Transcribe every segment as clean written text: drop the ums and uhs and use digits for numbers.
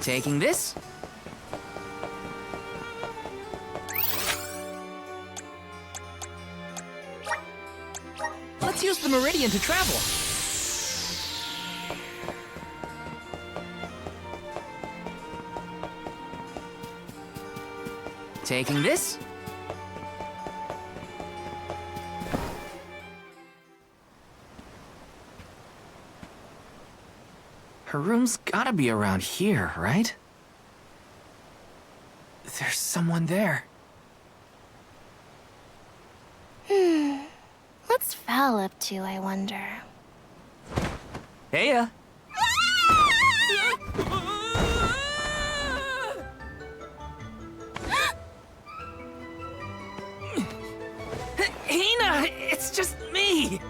Taking this? Let's use the meridian to travel. Taking this? Her room's gotta be around here, right? There's someone there. What's Val up to, I wonder? Heya! Hina! It's just me!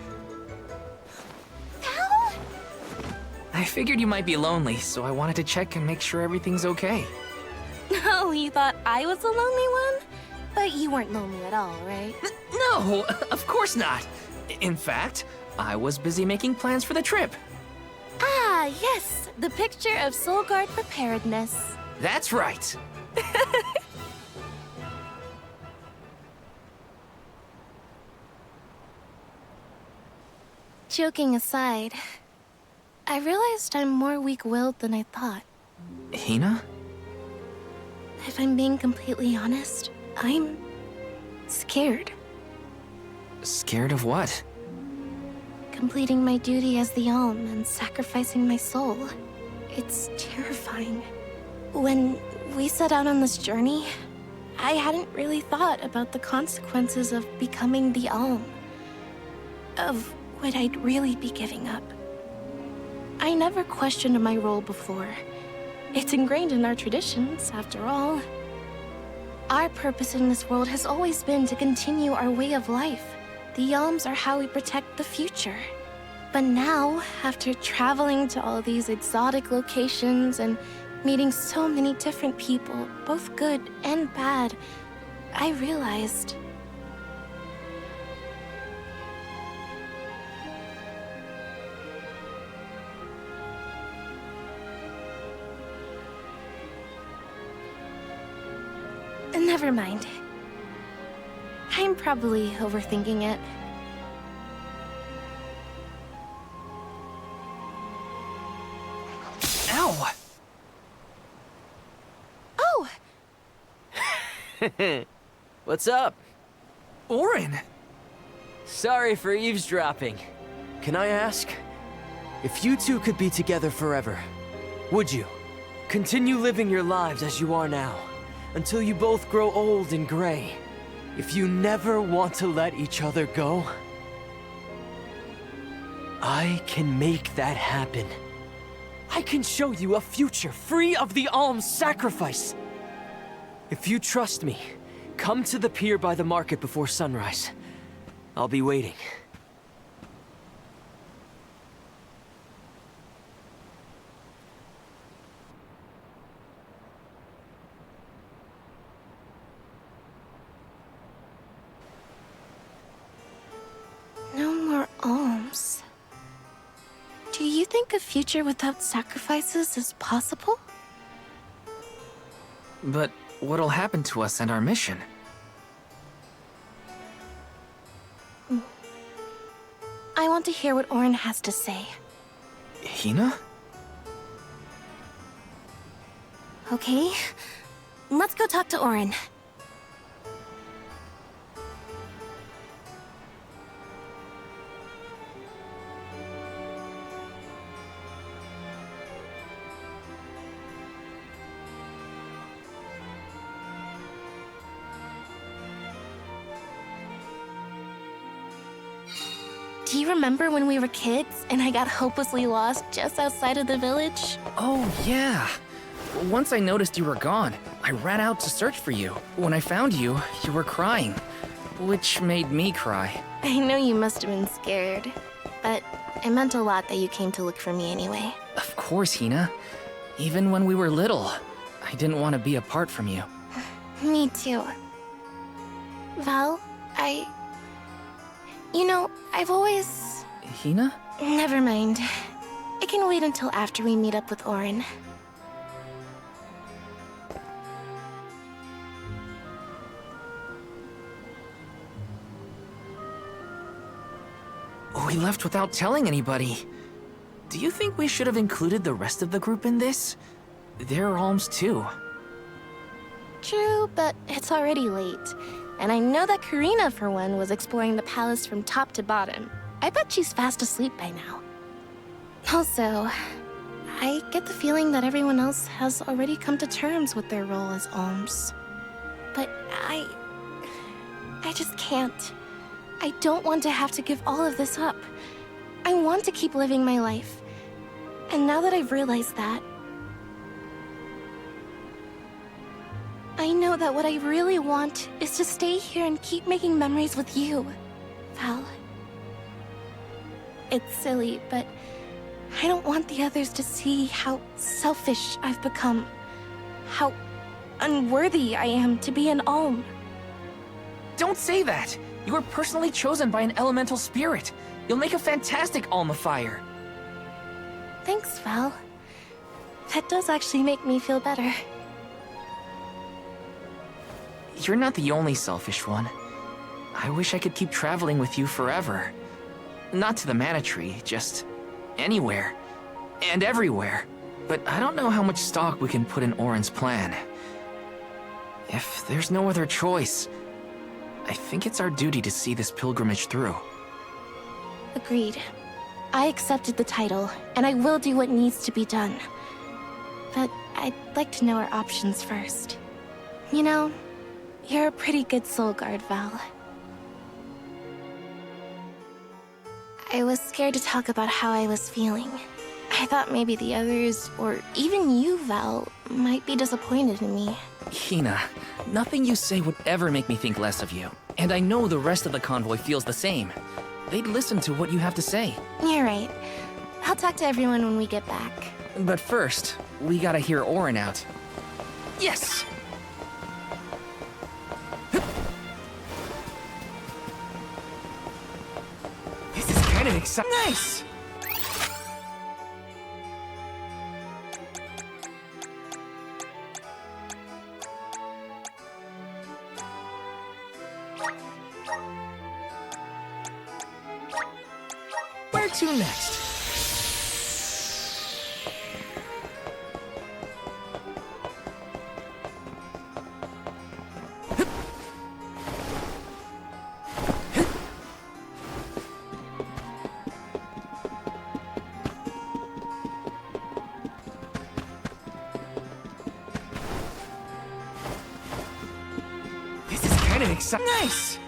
Val? I figured you might be lonely, so I wanted to check and make sure everything's okay. Oh, you thought I was the lonely one? But you weren't lonely at all, right? No, of course not. In fact, I was busy making plans for the trip. Ah, yes, the picture of Soul Guard preparedness. That's right. Joking aside, I realized I'm more weak-willed than I thought. Hina? If I'm being completely honest, I'm scared. Scared of what? Completing my duty as the Alm and sacrificing my soul. It's terrifying. When we set out on this journey, I hadn't really thought about the consequences of becoming the Alm. Of what I'd really be giving up. I never questioned my role before. It's ingrained in our traditions, after all. Our purpose in this world has always been to continue our way of life. The Alms are how we protect the future. But now, after traveling to all these exotic locations and meeting so many different people, both good and bad, I realized... Never mind. I'm probably overthinking it. Ow! Oh! What's up? Orin! Sorry for eavesdropping. Can I ask? If you two could be together forever, would you? Continue living your lives as you are now, until you both grow old and gray. If you never want to let each other go, I can make that happen. I can show you a future free of the Alm's sacrifice. If you trust me, come to the pier by the market before sunrise. I'll be waiting. No more alms. Do you think a future without sacrifices is possible? But what'll happen to us and our mission? I want to hear what Orin has to say. Hina? Okay, let's go talk to Orin. Do you remember when we were kids and I got hopelessly lost just outside of the village? Oh, yeah. Once I noticed you were gone, I ran out to search for you. When I found you, you were crying, which made me cry. I know you must have been scared, but it meant a lot that you came to look for me anyway. Of course, Hina. Even when we were little, I didn't want to be apart from you. Me too. Val, You know, I've always... Hina? Never mind. It can wait until after we meet up with Orin. We left without telling anybody. Do you think we should have included the rest of the group in this? They're alms too. True, but it's already late. And I know that Karina, for one, was exploring the palace from top to bottom. I bet she's fast asleep by now. Also, I get the feeling that everyone else has already come to terms with their role as alms. But I just can't. I don't want to have to give all of this up. I want to keep living my life. And now that I've realized that, I know that what I really want is to stay here and keep making memories with you, Val. It's silly, but I don't want the others to see how selfish I've become. How unworthy I am to be an alm. Don't say that! You were personally chosen by an elemental spirit. You'll make a fantastic alma fire. Thanks, Val. That does actually make me feel better. You're not the only selfish one. I wish I could keep traveling with you forever. Not to the Mana Tree, just anywhere. And everywhere. But I don't know how much stock we can put in Orin's plan. If there's no other choice, I think it's our duty to see this pilgrimage through. Agreed. I accepted the title, and I will do what needs to be done. But I'd like to know our options first. You know, you're a pretty good soul guard, Val. I was scared to talk about how I was feeling. I thought maybe the others, or even you, Val, might be disappointed in me. Hina, nothing you say would ever make me think less of you. And I know the rest of the convoy feels the same. They'd listen to what you have to say. You're right. I'll talk to everyone when we get back. But first, we gotta hear Orin out. Yes! This is kind of exciting. Nice! Where to next? This is kind of exciting. Nice!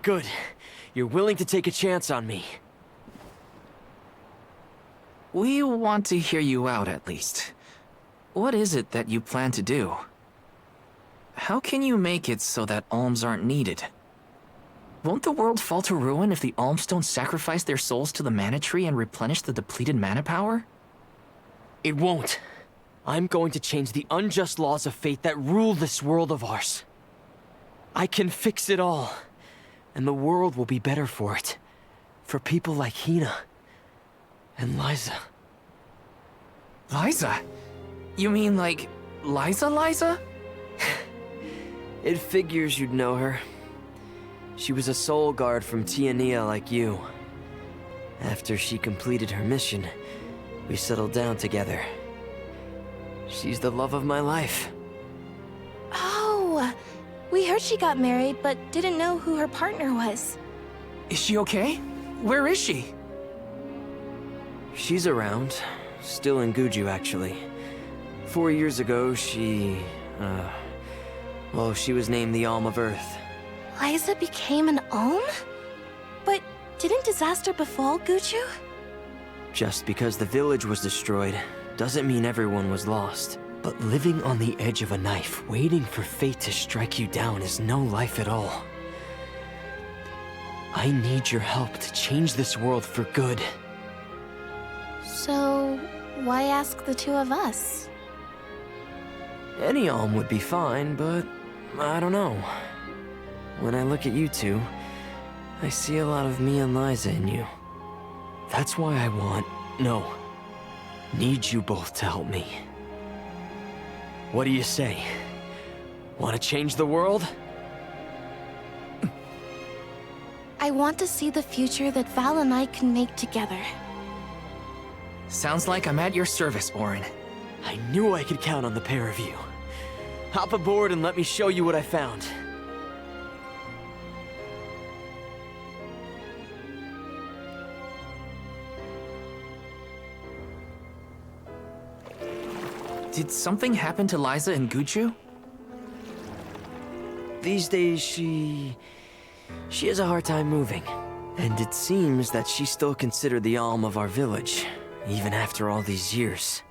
Good. You're willing to take a chance on me. We want to hear you out, at least. What is it that you plan to do? How can you make it so that alms aren't needed? Won't the world fall to ruin if the alms don't sacrifice their souls to the Mana Tree and replenish the depleted mana power? It won't. I'm going to change the unjust laws of fate that rule this world of ours. I can fix it all. And the world will be better for it. For people like Hina. And Liza. Liza? You mean like Liza? It figures you'd know her. She was a soul guard from Tiania like you. After she completed her mission, we settled down together. She's the love of my life. Oh, we heard she got married, but didn't know who her partner was. Is she okay? Where is she? She's around. Still in Guju, actually. 4 years ago, she was named the Alm of Earth. Liza became an alm? But didn't disaster befall Guju? Just because the village was destroyed, doesn't mean everyone was lost. But living on the edge of a knife, waiting for fate to strike you down is no life at all. I need your help to change this world for good. So, why ask the two of us? Any alm would be fine, but I don't know. When I look at you two, I see a lot of me and Liza in you. That's why I want No. Need you both to help me. What do you say? Want to change the world? I want to see the future that Val and I can make together. Sounds like I'm at your service, Orin. I knew I could count on the pair of you. Hop aboard and let me show you what I found. Did something happen to Liza and Guju? These days, she has a hard time moving. And it seems that she's still considered the alm of our village, even after all these years.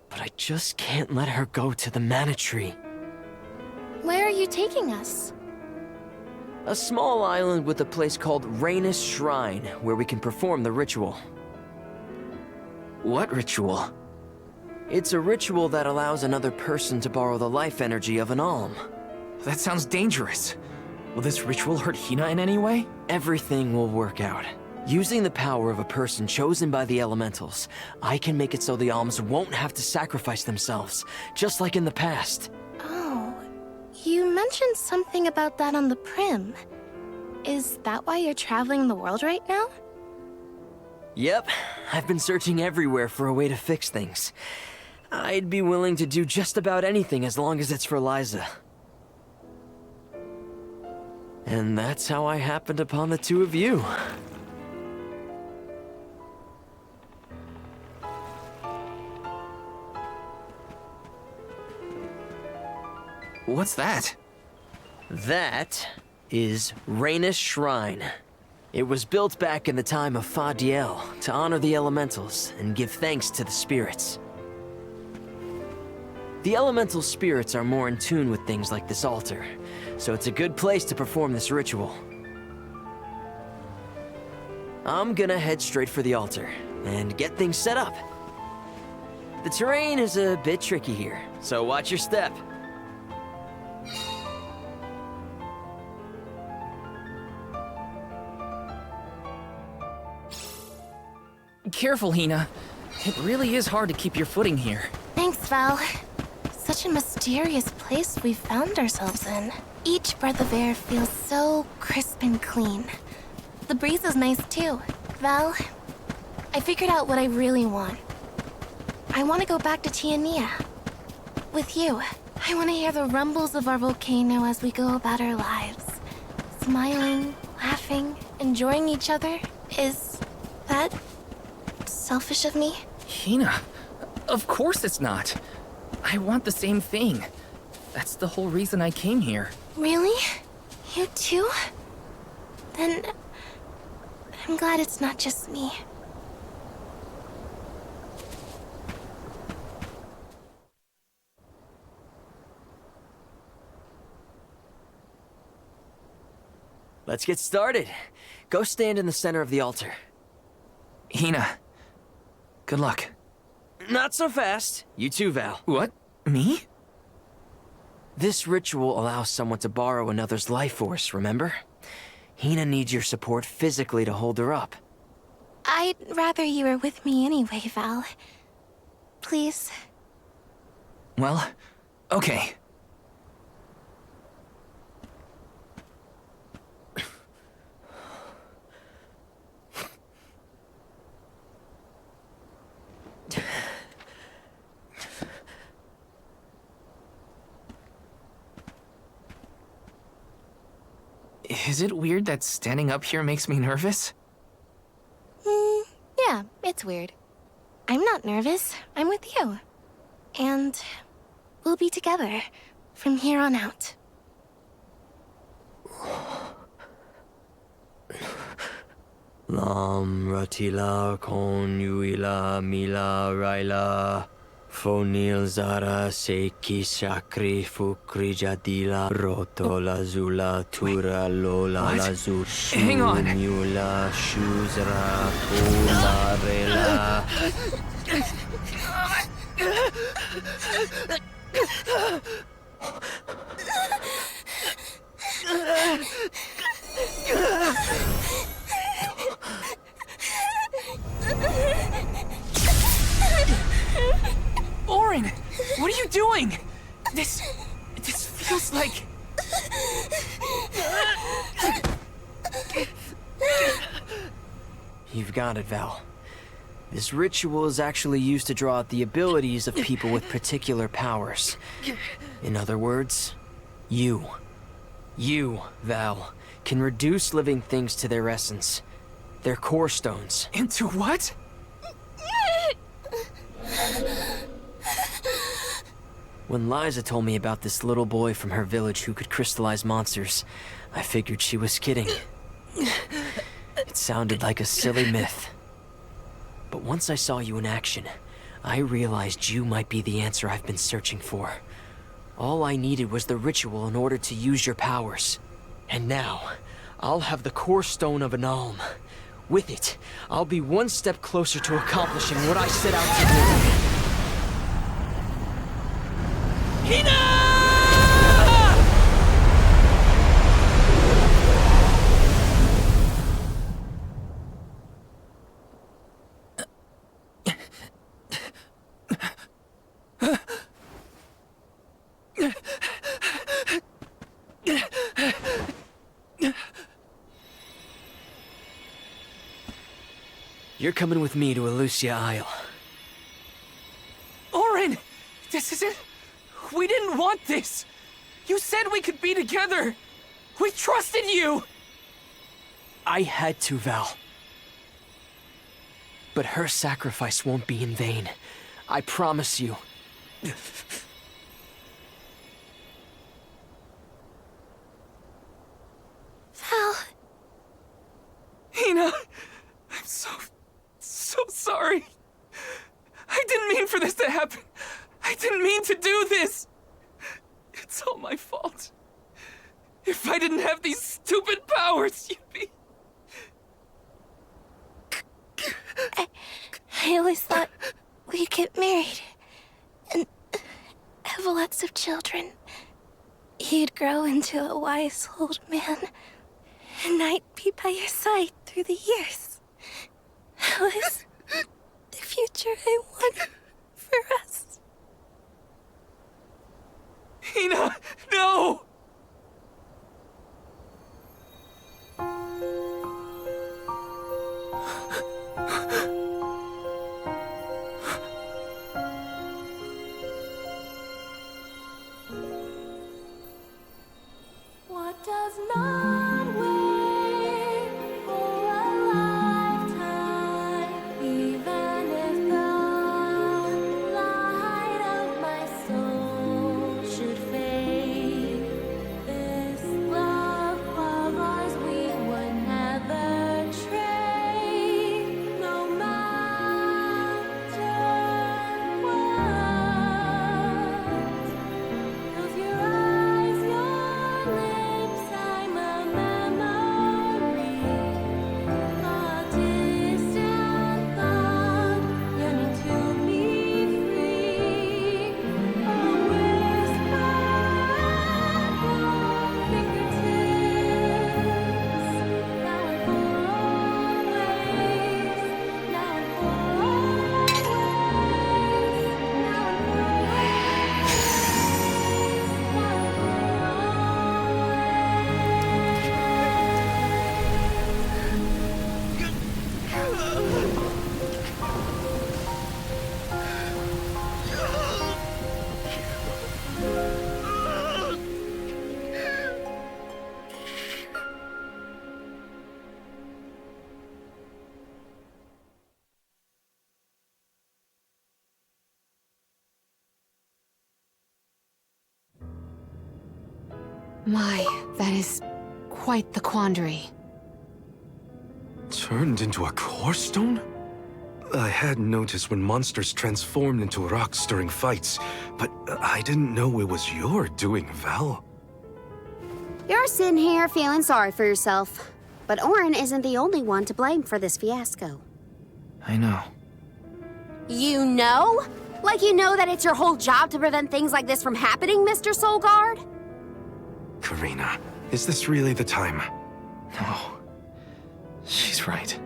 But I just can't let her go to the Mana Tree. Where are you taking us? A small island with a place called Reignus Shrine, where we can perform the ritual. What ritual? It's a ritual that allows another person to borrow the life energy of an alm. That sounds dangerous. Will this ritual hurt Hina in any way? Everything will work out. Using the power of a person chosen by the elementals, I can make it so the alms won't have to sacrifice themselves, just like in the past. Oh, you mentioned something about that on the Prim. Is that why you're traveling the world right now? Yep, I've been searching everywhere for a way to fix things. I'd be willing to do just about anything as long as it's for Liza. And that's how I happened upon the two of you. What's that? That is Reignus Shrine. It was built back in the time of Fadiel to honor the elementals and give thanks to the spirits. The elemental spirits are more in tune with things like this altar, so it's a good place to perform this ritual. I'm gonna head straight for the altar and get things set up. The terrain is a bit tricky here, so watch your step. Careful, Hina. It really is hard to keep your footing here. Thanks, Val. Such a mysterious place we've found ourselves in. Each breath of air feels so crisp and clean. The breeze is nice too. Val, I figured out what I really want. I want to go back to Tiania. With you. I want to hear the rumbles of our volcano as we go about our lives. Smiling, laughing, enjoying each other. Is that selfish of me? Hina, of course it's not. I want the same thing. That's the whole reason I came here. Really? You too? Then I'm glad it's not just me. Let's get started. Go stand in the center of the altar. Hina, good luck. Not so fast. You too, Val. What? Me? This ritual allows someone to borrow another's life force, remember? Hina needs your support physically to hold her up. I'd rather you were with me anyway, Val. Please. Well, okay. Is it weird that standing up here makes me nervous? Yeah, it's weird. I'm not nervous. I'm with you. And we'll be together from here on out. Lam ratila kon yuila mila raila fonil zara seki shakri fukri jadila roto lazula tura lola What? lazu Hang on. shula shuzra kula rela. Orin! What are you doing? This feels like... You've got it, Val. This ritual is actually used to draw out the abilities of people with particular powers. In other words, you, Val, can reduce living things to their essence, their core stones. Into what? When Liza told me about this little boy from her village who could crystallize monsters, I figured she was kidding. It sounded like a silly myth. But once I saw you in action, I realized you might be the answer I've been searching for. All I needed was the ritual in order to use your powers. And now, I'll have the core stone of an alm. With it, I'll be one step closer to accomplishing what I set out to do. Hina! You're coming with me to Elusia Isle. Orin! This isn't... We didn't want this! You said we could be together! We trusted you! I had to, Val. But her sacrifice won't be in vain. I promise you. Val. Hina! I'm so sorry. I didn't mean for this to happen. I didn't mean to do this. It's all my fault. If I didn't have these stupid powers, you'd be... I always thought we'd get married and have lots of children. You'd grow into a wise old man, and I'd be by your side through the years. That was the future I wanted for us. Hina, no! What does not wait for a lifetime, even if the light of my soul should fade. This love of ours we would never trade, no matter what. Close your eyes, your lips, I'm a memory, a distant thought, yearning to be free, a whisper at your fingertips, now and for always, now and for always, now and for My, that is quite the quandary. Turned into a core stone? I had noticed when monsters transformed into rocks during fights, but I didn't know it was your doing, Val. You're sitting here feeling sorry for yourself. But Orin isn't the only one to blame for this fiasco. I know. You know? Like you know that it's your whole job to prevent things like this from happening, Mr. Soulguard? Karina, is this really the time? No. She's right.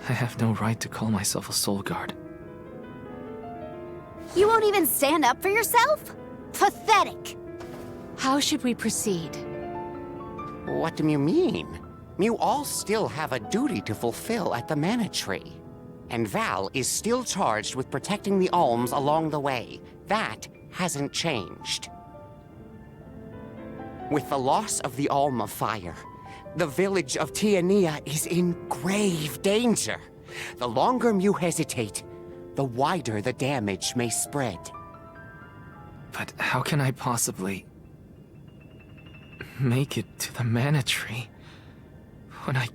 I have no right to call myself a soul guard. You won't even stand up for yourself? Pathetic. How should we proceed? What do you mean? You all still have a duty to fulfill at the Mana Tree. And Val is still charged with protecting the alms along the way. That hasn't changed. With the loss of the Alm of Fire, the village of Tiania is in grave danger. The longer you hesitate, the wider the damage may spread. But how can I possibly make it to the Mana Tree when I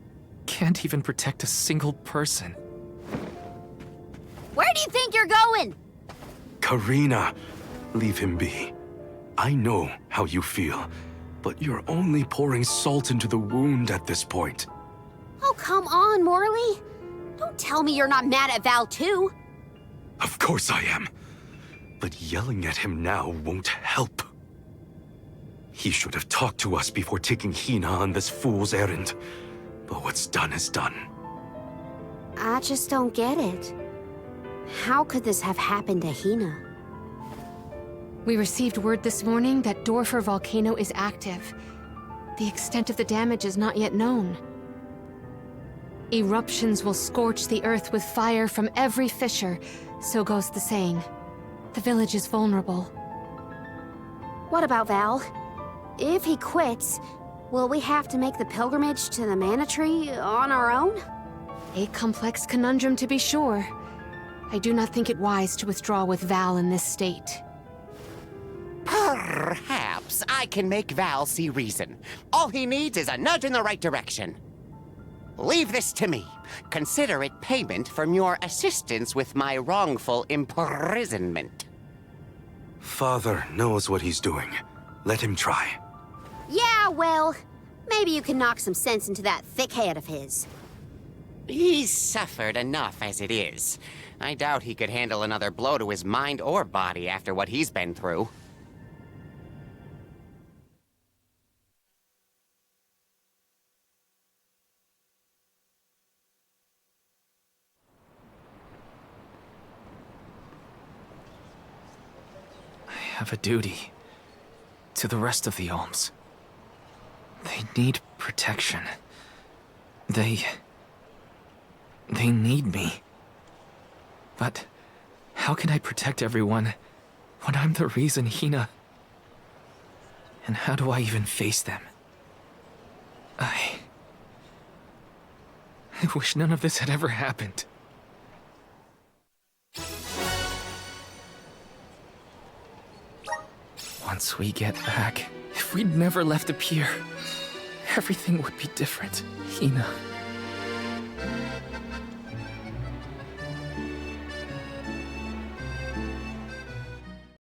can't even protect a single person? Where do you think you're going? Karina, leave him be. I know how you feel, but you're only pouring salt into the wound at this point. Oh, come on, Morley. Don't tell me you're not mad at Val, too. Of course I am. But yelling at him now won't help. He should have talked to us before taking Hina on this fool's errand. But what's done is done. I just don't get it. How could this have happened to Hina? We received word this morning that Dorfer Volcano is active. The extent of the damage is not yet known. Eruptions will scorch the earth with fire from every fissure, so goes the saying. The village is vulnerable. What about Val? If he quits, will we have to make the pilgrimage to the Mana Tree on our own? A complex conundrum to be sure. I do not think it wise to withdraw with Val in this state. Perhaps I can make Val see reason. All he needs is a nudge in the right direction. Leave this to me. Consider it payment from your assistance with my wrongful imprisonment. Father knows what he's doing. Let him try. Yeah, well, maybe you can knock some sense into that thick head of his. He's suffered enough as it is. I doubt he could handle another blow to his mind or body after what he's been through. I have a duty to the rest of the alms. They need protection. They need me. But how can I protect everyone when I'm the reason Hina... And how do I even face them? I wish none of this had ever happened. Once we get back, if we'd never left the pier, everything would be different. Hina...